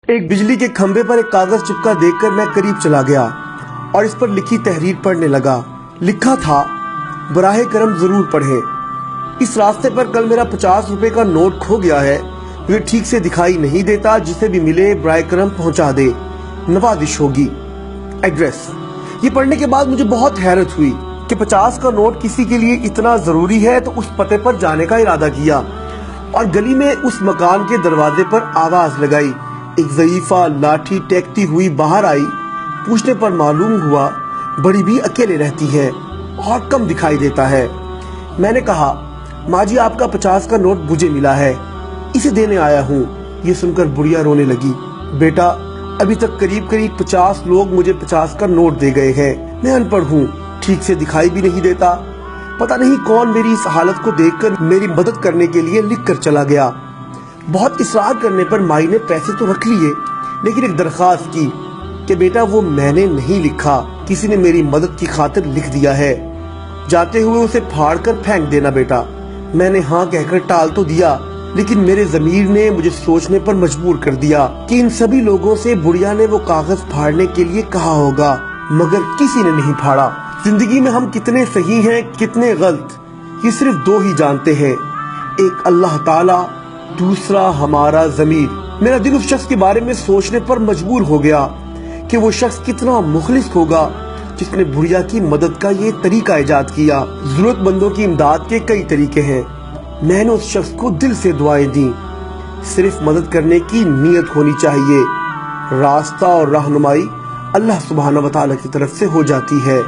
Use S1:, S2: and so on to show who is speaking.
S1: ایک بجلی کے کھمبے پر ایک کاغذ چپکا دیکھ کر میں قریب چلا گیا اور اس پر لکھی تحریر پڑھنے لگا۔ لکھا تھا، براہ کرم ضرور پڑھیں، اس راستے پر کل میرا 50 روپے کا نوٹ کھو گیا ہے، مجھے ٹھیک سے دکھائی نہیں دیتا، جسے بھی ملے براہ کرم پہنچا دے، نوازش ہوگی۔ ایڈریس۔ یہ پڑھنے کے بعد مجھے بہت حیرت ہوئی کہ 50 کا نوٹ کسی کے لیے اتنا ضروری ہے، تو اس پتے پر جانے کا ارادہ کیا اور گلی میں اس مکان کے دروازے پر آواز لگائی۔ ایک ضعیفہ لاٹھی ٹیکتی ہوئی باہر آئی۔ پوچھنے پر معلوم ہوا بڑی بھی اکیلے رہتی ہے اور کم دکھائی دیتا ہے۔ میں نے کہا، ماں جی آپ کا 50 کا نوٹ مجھے ملا ہے، اسے دینے آیا ہوں۔ یہ سن کر بڑھیا رونے لگی۔ بیٹا، ابھی تک قریب 50 لوگ مجھے 50 کا نوٹ دے گئے ہیں، میں ان پڑھ ہوں، ٹھیک سے دکھائی بھی نہیں دیتا، پتہ نہیں کون میری اس حالت کو دیکھ کر میری مدد کرنے کے لیے لکھ کر چلا گیا۔ بہت اصرار کرنے پر مائی نے پیسے تو رکھ لیے، لیکن ایک درخواست کی کہ بیٹا وہ میں نے نہیں لکھا، کسی نے میری مدد کی خاطر لکھ دیا ہے، جاتے ہوئے اسے پھاڑ کر پھینک دینا بیٹا۔ میں نے ہاں کہہ کر ٹال تو دیا، لیکن میرے ضمیر نے مجھے سوچنے پر مجبور کر دیا کہ ان سبھی لوگوں سے بڑھیا نے وہ کاغذ پھاڑنے کے لیے کہا ہوگا، مگر کسی نے نہیں پھاڑا۔ زندگی میں ہم کتنے صحیح ہیں کتنے غلط، یہ صرف دو ہی جانتے ہیں، ایک اللہ تعالی، دوسرا ہمارا ضمیر۔ میرا دل اس شخص کے بارے میں سوچنے پر مجبور ہو گیا کہ وہ شخص کتنا مخلص ہوگا جس نے بڑھیا کی مدد کا یہ طریقہ ایجاد کیا۔ ضرورت مندوں کی امداد کے کئی طریقے ہیں، میں نے اس شخص کو دل سے دعائیں دیں، صرف مدد کرنے کی نیت ہونی چاہیے، راستہ اور رہنمائی اللہ سبحانہ و تعالیٰ کی طرف سے ہو جاتی ہے۔